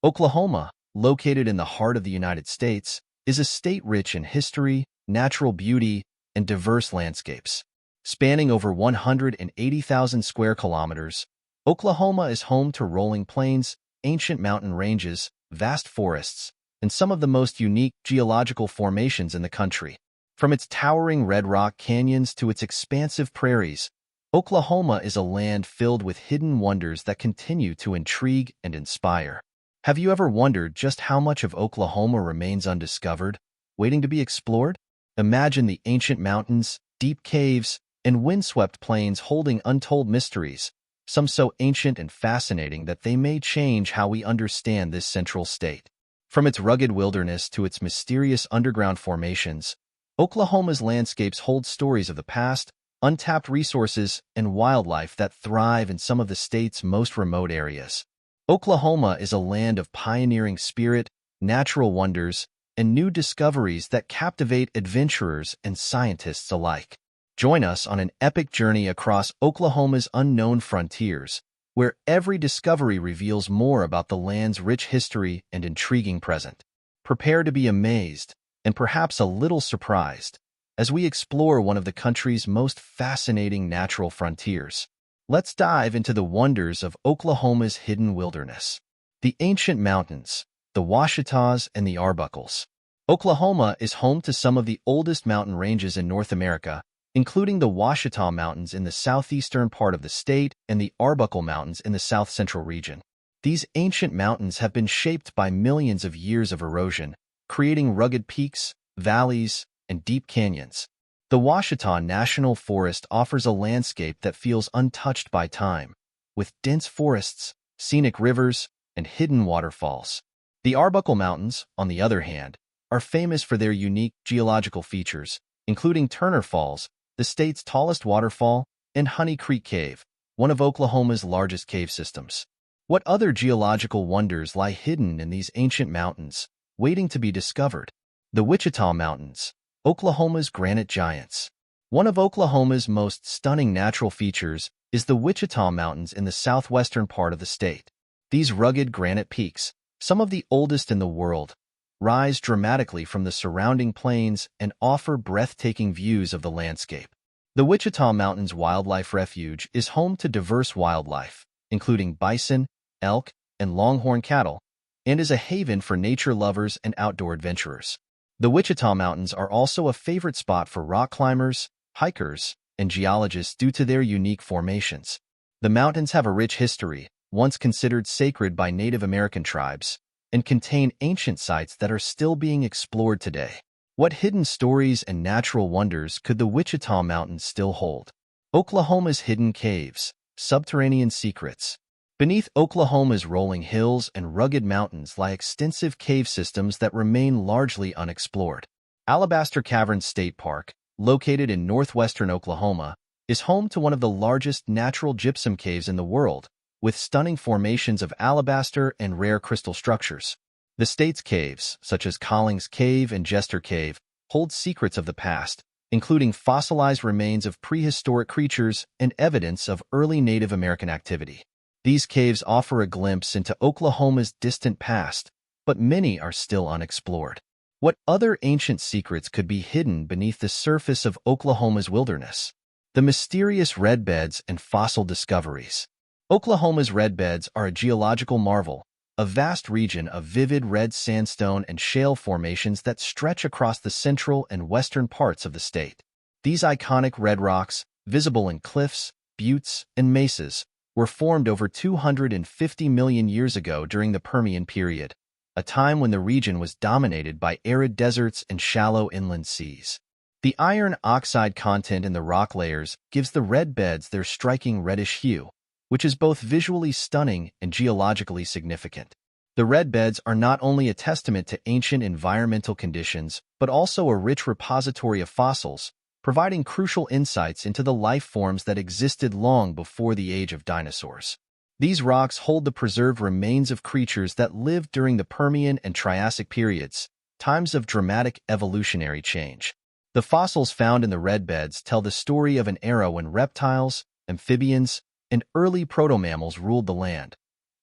Oklahoma, located in the heart of the United States, is a state rich in history, natural beauty, and diverse landscapes. Spanning over 180,000 square kilometers, Oklahoma is home to rolling plains, ancient mountain ranges, vast forests, and some of the most unique geological formations in the country. From its towering red rock canyons to its expansive prairies, Oklahoma is a land filled with hidden wonders that continue to intrigue and inspire. Have you ever wondered just how much of Oklahoma remains undiscovered, waiting to be explored? Imagine the ancient mountains, deep caves, and windswept plains holding untold mysteries, some so ancient and fascinating that they may change how we understand this central state. From its rugged wilderness to its mysterious underground formations, Oklahoma's landscapes hold stories of the past, untapped resources, and wildlife that thrive in some of the state's most remote areas. Oklahoma is a land of pioneering spirit, natural wonders, and new discoveries that captivate adventurers and scientists alike. Join us on an epic journey across Oklahoma's unknown frontiers, where every discovery reveals more about the land's rich history and intriguing present. Prepare to be amazed, and perhaps a little surprised, as we explore one of the country's most fascinating natural frontiers. Let's dive into the wonders of Oklahoma's hidden wilderness. The ancient mountains, the Ouachitas and the Arbuckles. Oklahoma is home to some of the oldest mountain ranges in North America, including the Ouachita Mountains in the southeastern part of the state and the Arbuckle Mountains in the south-central region. These ancient mountains have been shaped by millions of years of erosion, creating rugged peaks, valleys, and deep canyons. The Ouachita National Forest offers a landscape that feels untouched by time, with dense forests, scenic rivers, and hidden waterfalls. The Arbuckle Mountains, on the other hand, are famous for their unique geological features, including Turner Falls, the state's tallest waterfall, and Honey Creek Cave, one of Oklahoma's largest cave systems. What other geological wonders lie hidden in these ancient mountains, waiting to be discovered? The Wichita Mountains, Oklahoma's granite giants. One of Oklahoma's most stunning natural features is the Wichita Mountains in the southwestern part of the state. These rugged granite peaks, some of the oldest in the world, rise dramatically from the surrounding plains and offer breathtaking views of the landscape. The Wichita Mountains Wildlife Refuge is home to diverse wildlife, including bison, elk, and longhorn cattle, and is a haven for nature lovers and outdoor adventurers. The Wichita Mountains are also a favorite spot for rock climbers, hikers, and geologists due to their unique formations. The mountains have a rich history, once considered sacred by Native American tribes, and contain ancient sites that are still being explored today. What hidden stories and natural wonders could the Wichita Mountains still hold? Oklahoma's hidden caves, subterranean secrets. Beneath Oklahoma's rolling hills and rugged mountains lie extensive cave systems that remain largely unexplored. Alabaster Caverns State Park, located in northwestern Oklahoma, is home to one of the largest natural gypsum caves in the world, with stunning formations of alabaster and rare crystal structures. The state's caves, such as Collings Cave and Jester Cave, hold secrets of the past, including fossilized remains of prehistoric creatures and evidence of early Native American activity. These caves offer a glimpse into Oklahoma's distant past, but many are still unexplored. What other ancient secrets could be hidden beneath the surface of Oklahoma's wilderness? The mysterious red beds and fossil discoveries. Oklahoma's red beds are a geological marvel, a vast region of vivid red sandstone and shale formations that stretch across the central and western parts of the state. These iconic red rocks, visible in cliffs, buttes, and mesas, were formed over 250 million years ago during the Permian period, a time when the region was dominated by arid deserts and shallow inland seas. The iron oxide content in the rock layers gives the red beds their striking reddish hue, which is both visually stunning and geologically significant. The red beds are not only a testament to ancient environmental conditions, but also a rich repository of fossils, providing crucial insights into the life forms that existed long before the age of dinosaurs. These rocks hold the preserved remains of creatures that lived during the Permian and Triassic periods, times of dramatic evolutionary change. The fossils found in the red beds tell the story of an era when reptiles, amphibians, and early proto-mammals ruled the land,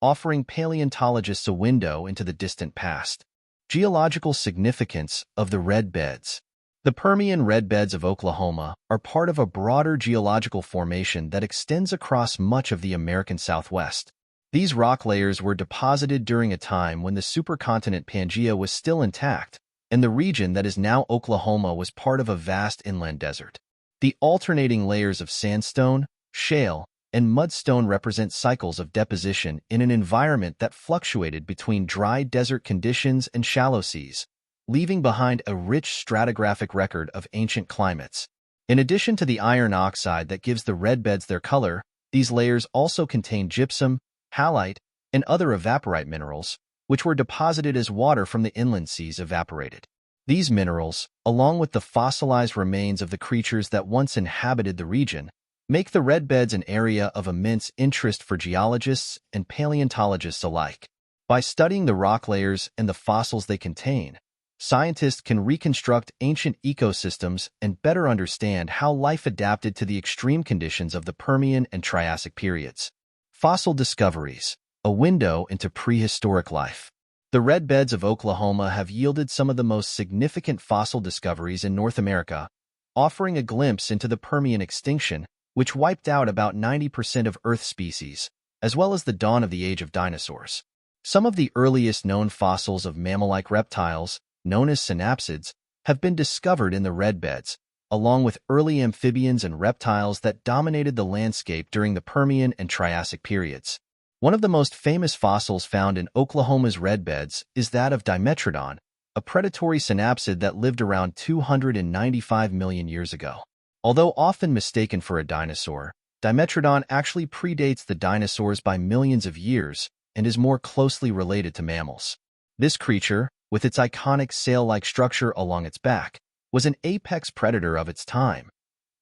offering paleontologists a window into the distant past. Geological significance of the red beds. The Permian red beds of Oklahoma are part of a broader geological formation that extends across much of the American Southwest. These rock layers were deposited during a time when the supercontinent Pangaea was still intact, and the region that is now Oklahoma was part of a vast inland desert. The alternating layers of sandstone, shale, and mudstone represent cycles of deposition in an environment that fluctuated between dry desert conditions and shallow seas, leaving behind a rich stratigraphic record of ancient climates. In addition to the iron oxide that gives the red beds their color, these layers also contain gypsum, halite, and other evaporite minerals, which were deposited as water from the inland seas evaporated. These minerals, along with the fossilized remains of the creatures that once inhabited the region, make the red beds an area of immense interest for geologists and paleontologists alike. By studying the rock layers and the fossils they contain, scientists can reconstruct ancient ecosystems and better understand how life adapted to the extreme conditions of the Permian and Triassic periods. Fossil discoveries, a window into prehistoric life. The red beds of Oklahoma have yielded some of the most significant fossil discoveries in North America, offering a glimpse into the Permian extinction, which wiped out about 90% of Earth species, as well as the dawn of the age of dinosaurs. Some of the earliest known fossils of mammal-like reptiles, known as synapsids, have been discovered in the red beds, along with early amphibians and reptiles that dominated the landscape during the Permian and Triassic periods. One of the most famous fossils found in Oklahoma's red beds is that of Dimetrodon, a predatory synapsid that lived around 295 million years ago. Although often mistaken for a dinosaur, Dimetrodon actually predates the dinosaurs by millions of years and is more closely related to mammals. This creature, with its iconic sail-like structure along its back, was an apex predator of its time,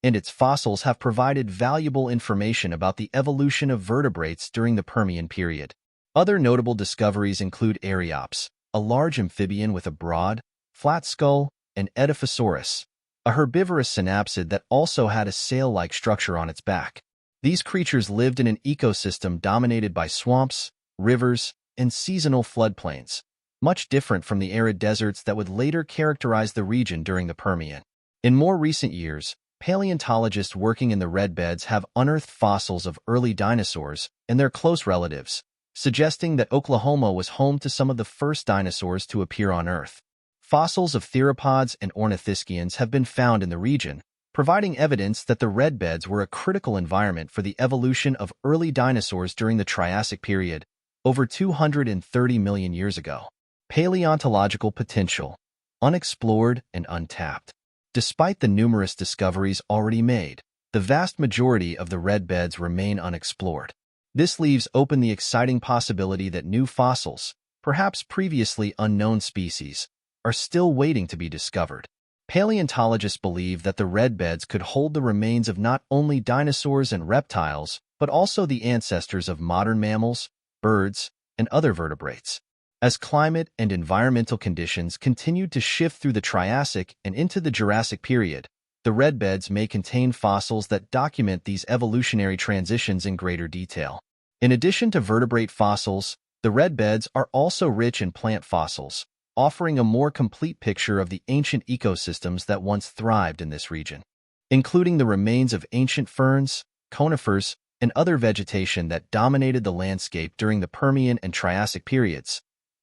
and its fossils have provided valuable information about the evolution of vertebrates during the Permian period. Other notable discoveries include Archaeops, a large amphibian with a broad, flat skull, and Edaphosaurus, a herbivorous synapsid that also had a sail-like structure on its back. These creatures lived in an ecosystem dominated by swamps, rivers, and seasonal floodplains, much different from the arid deserts that would later characterize the region during the Permian. In more recent years, paleontologists working in the red beds have unearthed fossils of early dinosaurs and their close relatives, suggesting that Oklahoma was home to some of the first dinosaurs to appear on Earth. Fossils of theropods and ornithischians have been found in the region, providing evidence that the red beds were a critical environment for the evolution of early dinosaurs during the Triassic period, over 230 million years ago. Paleontological potential, unexplored and untapped. Despite the numerous discoveries already made, the vast majority of the red beds remain unexplored. This leaves open the exciting possibility that new fossils, perhaps previously unknown species, are still waiting to be discovered. Paleontologists believe that the red beds could hold the remains of not only dinosaurs and reptiles, but also the ancestors of modern mammals, birds, and other vertebrates. As climate and environmental conditions continued to shift through the Triassic and into the Jurassic period, the red beds may contain fossils that document these evolutionary transitions in greater detail. In addition to vertebrate fossils, the red beds are also rich in plant fossils, offering a more complete picture of the ancient ecosystems that once thrived in this region, including the remains of ancient ferns, conifers, and other vegetation that dominated the landscape during the Permian and Triassic periods.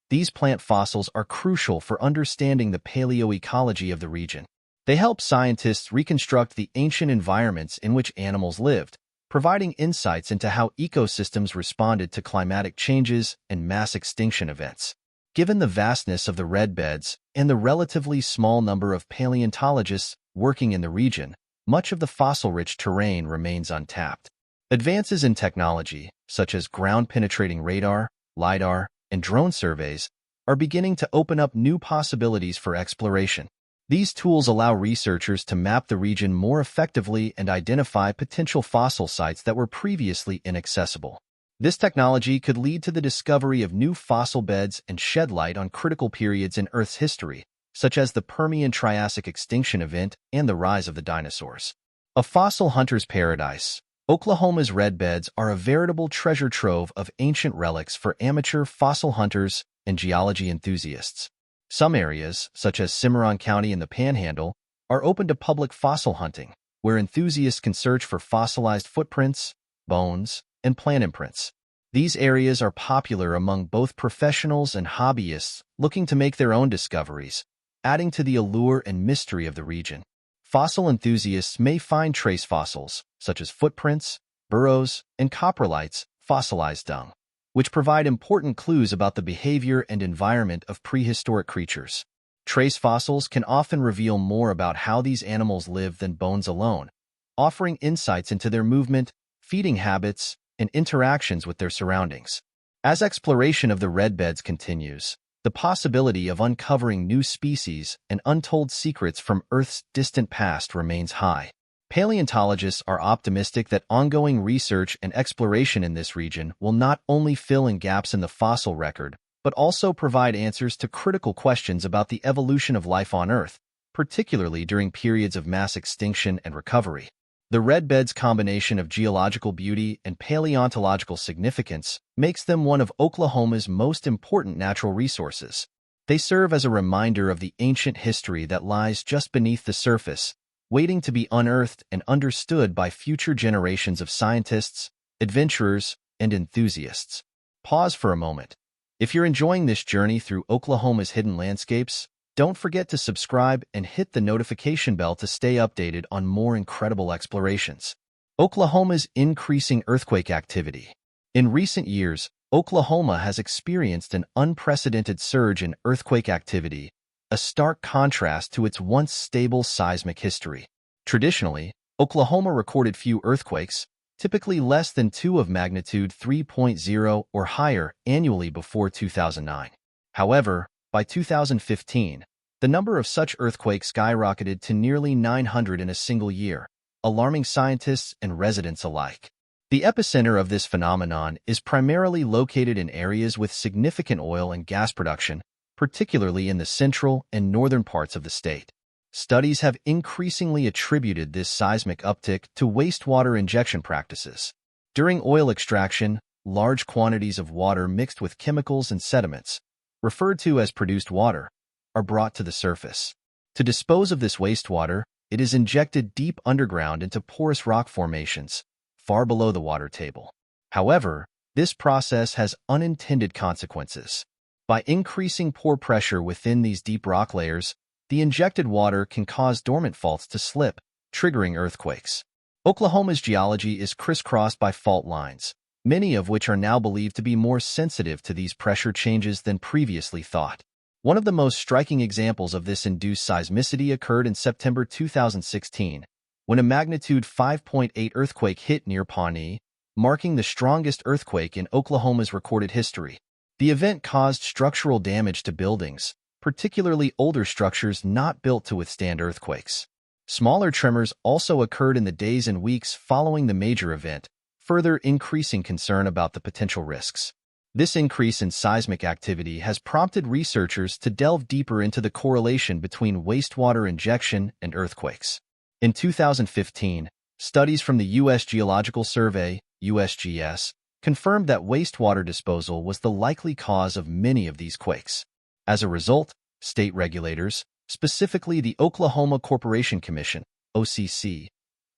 These plant fossils are crucial for understanding the paleoecology of the region. They help scientists reconstruct the ancient environments in which animals lived, providing insights into how ecosystems responded to climatic changes and mass extinction events. Given the vastness of the red beds and the relatively small number of paleontologists working in the region, much of the fossil-rich terrain remains untapped. Advances in technology, such as ground-penetrating radar, LiDAR, and drone surveys, are beginning to open up new possibilities for exploration. These tools allow researchers to map the region more effectively and identify potential fossil sites that were previously inaccessible. This technology could lead to the discovery of new fossil beds and shed light on critical periods in Earth's history, such as the Permian-Triassic extinction event and the rise of the dinosaurs. A fossil hunter's paradise, Oklahoma's red beds are a veritable treasure trove of ancient relics for amateur fossil hunters and geology enthusiasts. Some areas, such as Cimarron County and the Panhandle, are open to public fossil hunting, where enthusiasts can search for fossilized footprints, bones, and plant imprints. These areas are popular among both professionals and hobbyists looking to make their own discoveries, adding to the allure and mystery of the region. Fossil enthusiasts may find trace fossils, such as footprints, burrows, and coprolites, fossilized dung, which provide important clues about the behavior and environment of prehistoric creatures. Trace fossils can often reveal more about how these animals live than bones alone, offering insights into their movement, feeding habits, and interactions with their surroundings. As exploration of the red beds continues, the possibility of uncovering new species and untold secrets from Earth's distant past remains high. Paleontologists are optimistic that ongoing research and exploration in this region will not only fill in gaps in the fossil record, but also provide answers to critical questions about the evolution of life on Earth, particularly during periods of mass extinction and recovery. The red beds' combination of geological beauty and paleontological significance makes them one of Oklahoma's most important natural resources. They serve as a reminder of the ancient history that lies just beneath the surface, waiting to be unearthed and understood by future generations of scientists, adventurers, and enthusiasts. Pause for a moment. If you're enjoying this journey through Oklahoma's hidden landscapes, don't forget to subscribe and hit the notification bell to stay updated on more incredible explorations. Oklahoma's increasing earthquake activity. In recent years, Oklahoma has experienced an unprecedented surge in earthquake activity, a stark contrast to its once stable seismic history. Traditionally, Oklahoma recorded few earthquakes, typically less than 2 of magnitude 3.0 or higher annually before 2009. However, by 2015, the number of such earthquakes skyrocketed to nearly 900 in a single year, alarming scientists and residents alike. The epicenter of this phenomenon is primarily located in areas with significant oil and gas production, particularly in the central and northern parts of the state. Studies have increasingly attributed this seismic uptick to wastewater injection practices. During oil extraction, large quantities of water mixed with chemicals and sediments, referred to as produced water, are brought to the surface. To dispose of this wastewater, it is injected deep underground into porous rock formations, far below the water table. However, this process has unintended consequences. By increasing pore pressure within these deep rock layers, the injected water can cause dormant faults to slip, triggering earthquakes. Oklahoma's geology is crisscrossed by fault lines, many of which are now believed to be more sensitive to these pressure changes than previously thought. One of the most striking examples of this induced seismicity occurred in September 2016, when a magnitude 5.8 earthquake hit near Pawnee, marking the strongest earthquake in Oklahoma's recorded history. The event caused structural damage to buildings, particularly older structures not built to withstand earthquakes. Smaller tremors also occurred in the days and weeks following the major event, further increasing concern about the potential risks. This increase in seismic activity has prompted researchers to delve deeper into the correlation between wastewater injection and earthquakes. In 2015, studies from the U.S. Geological Survey, USGS, confirmed that wastewater disposal was the likely cause of many of these quakes. As a result, state regulators, specifically the Oklahoma Corporation Commission, OCC,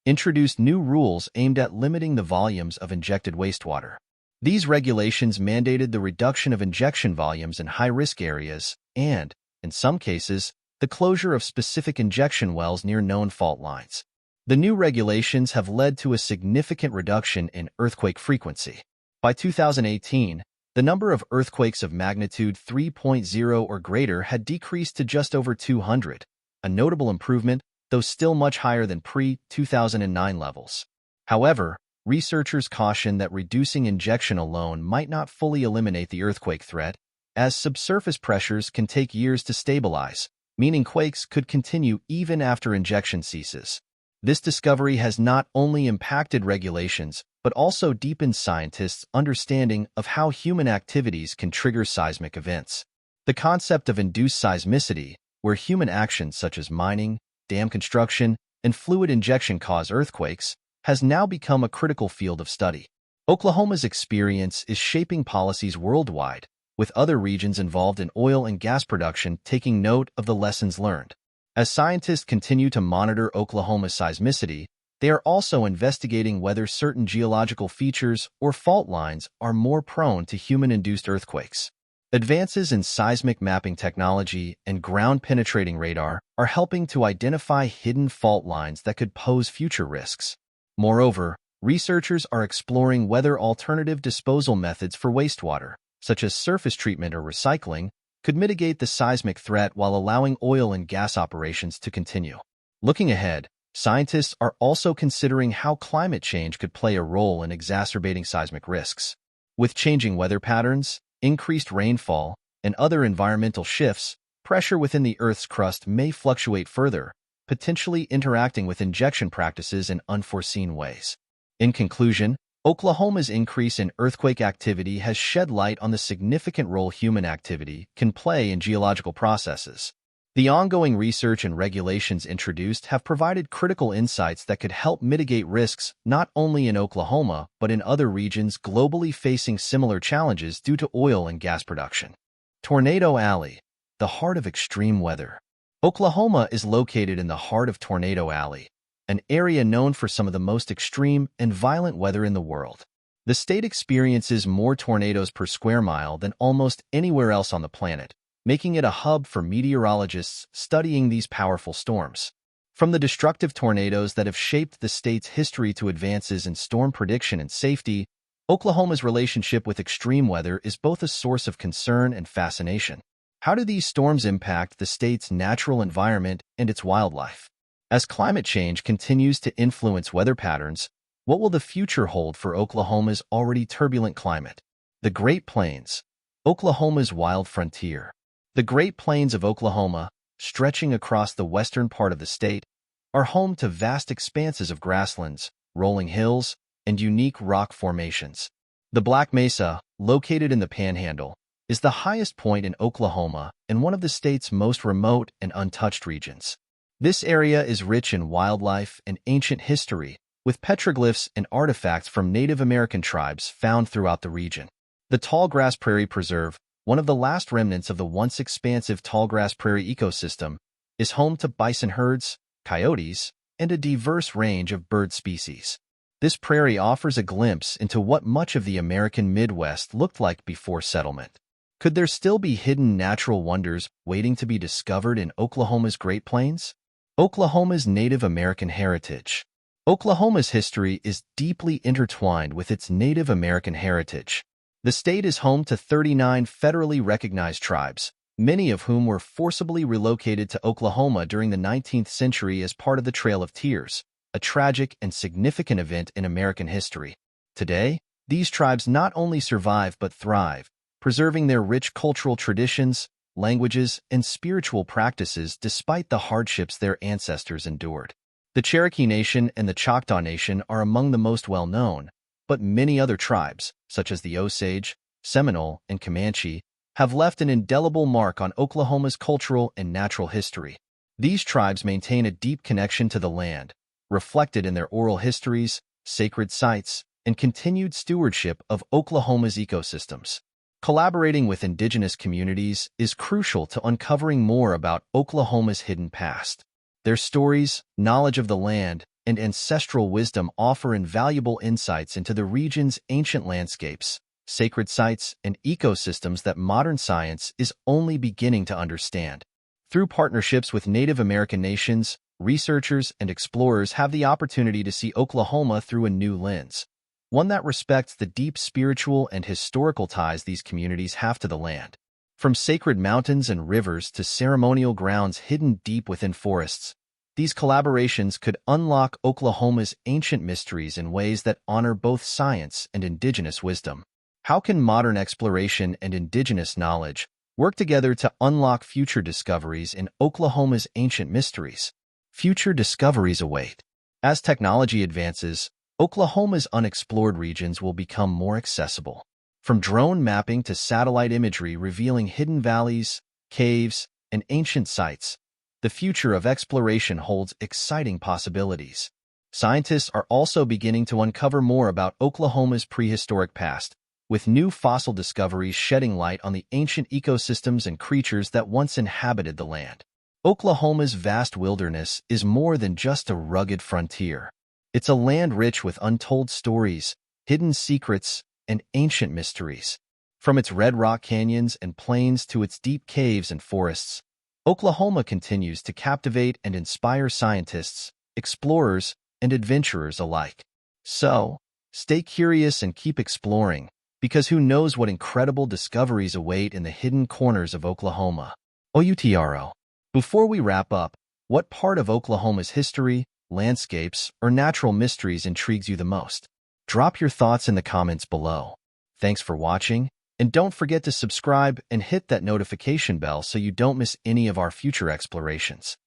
introduced new rules aimed at limiting the volumes of injected wastewater. These regulations mandated the reduction of injection volumes in high-risk areas and, in some cases, the closure of specific injection wells near known fault lines. The new regulations have led to a significant reduction in earthquake frequency. By 2018, the number of earthquakes of magnitude 3.0 or greater had decreased to just over 200, a notable improvement, though still much higher than pre-2009 levels. However, researchers caution that reducing injection alone might not fully eliminate the earthquake threat, as subsurface pressures can take years to stabilize, meaning quakes could continue even after injection ceases. This discovery has not only impacted regulations, but also deepened scientists' understanding of how human activities can trigger seismic events. The concept of induced seismicity, where human actions such as mining, dam construction, and fluid injection cause earthquakes, has now become a critical field of study. Oklahoma's experience is shaping policies worldwide, with other regions involved in oil and gas production taking note of the lessons learned. As scientists continue to monitor Oklahoma's seismicity, they are also investigating whether certain geological features or fault lines are more prone to human-induced earthquakes. Advances in seismic mapping technology and ground-penetrating radar are helping to identify hidden fault lines that could pose future risks. Moreover, researchers are exploring whether alternative disposal methods for wastewater, such as surface treatment or recycling, could mitigate the seismic threat while allowing oil and gas operations to continue. Looking ahead, scientists are also considering how climate change could play a role in exacerbating seismic risks. With changing weather patterns, increased rainfall, and other environmental shifts, pressure within the Earth's crust may fluctuate further, potentially interacting with injection practices in unforeseen ways. In conclusion, Oklahoma's increase in earthquake activity has shed light on the significant role human activity can play in geological processes. The ongoing research and regulations introduced have provided critical insights that could help mitigate risks not only in Oklahoma but in other regions globally facing similar challenges due to oil and gas production. Tornado Alley, the heart of extreme weather. Oklahoma is located in the heart of Tornado Alley, an area known for some of the most extreme and violent weather in the world. The state experiences more tornadoes per square mile than almost anywhere else on the planet, making it a hub for meteorologists studying these powerful storms. From the destructive tornadoes that have shaped the state's history to advances in storm prediction and safety, Oklahoma's relationship with extreme weather is both a source of concern and fascination. How do these storms impact the state's natural environment and its wildlife? As climate change continues to influence weather patterns, what will the future hold for Oklahoma's already turbulent climate? The Great Plains, Oklahoma's wild frontier. The Great Plains of Oklahoma, stretching across the western part of the state, are home to vast expanses of grasslands, rolling hills, and unique rock formations. The Black Mesa, located in the Panhandle, is the highest point in Oklahoma and one of the state's most remote and untouched regions. This area is rich in wildlife and ancient history, with petroglyphs and artifacts from Native American tribes found throughout the region. The Tallgrass Prairie Preserve, one of the last remnants of the once expansive tallgrass prairie ecosystem, is home to bison herds, coyotes, and a diverse range of bird species. This prairie offers a glimpse into what much of the American Midwest looked like before settlement. Could there still be hidden natural wonders waiting to be discovered in Oklahoma's Great Plains? Oklahoma's Native American heritage. Oklahoma's history is deeply intertwined with its Native American heritage. The state is home to 39 federally recognized tribes, many of whom were forcibly relocated to Oklahoma during the 19th century as part of the Trail of Tears, a tragic and significant event in American history. Today, these tribes not only survive but thrive, preserving their rich cultural traditions, languages, and spiritual practices despite the hardships their ancestors endured. The Cherokee Nation and the Choctaw Nation are among the most well-known, but many other tribes, such as the Osage, Seminole, and Comanche, have left an indelible mark on Oklahoma's cultural and natural history. These tribes maintain a deep connection to the land, reflected in their oral histories, sacred sites, and continued stewardship of Oklahoma's ecosystems. Collaborating with indigenous communities is crucial to uncovering more about Oklahoma's hidden past. Their stories, knowledge of the land, and ancestral wisdom offer invaluable insights into the region's ancient landscapes, sacred sites, and ecosystems that modern science is only beginning to understand. Through partnerships with Native American nations, researchers and explorers have the opportunity to see Oklahoma through a new lens, one that respects the deep spiritual and historical ties these communities have to the land. From sacred mountains and rivers to ceremonial grounds hidden deep within forests, these collaborations could unlock Oklahoma's ancient mysteries in ways that honor both science and indigenous wisdom. How can modern exploration and indigenous knowledge work together to unlock future discoveries in Oklahoma's ancient mysteries? Future discoveries await. As technology advances, Oklahoma's unexplored regions will become more accessible. From drone mapping to satellite imagery revealing hidden valleys, caves, and ancient sites, the future of exploration holds exciting possibilities. Scientists are also beginning to uncover more about Oklahoma's prehistoric past, with new fossil discoveries shedding light on the ancient ecosystems and creatures that once inhabited the land. Oklahoma's vast wilderness is more than just a rugged frontier. It's a land rich with untold stories, hidden secrets, and ancient mysteries. From its red rock canyons and plains to its deep caves and forests, Oklahoma continues to captivate and inspire scientists, explorers, and adventurers alike. So, stay curious and keep exploring, because who knows what incredible discoveries await in the hidden corners of Oklahoma. OUTRO. Before we wrap up, what part of Oklahoma's history, landscapes, or natural mysteries intrigues you the most? Drop your thoughts in the comments below. Thanks for watching, and don't forget to subscribe and hit that notification bell so you don't miss any of our future explorations.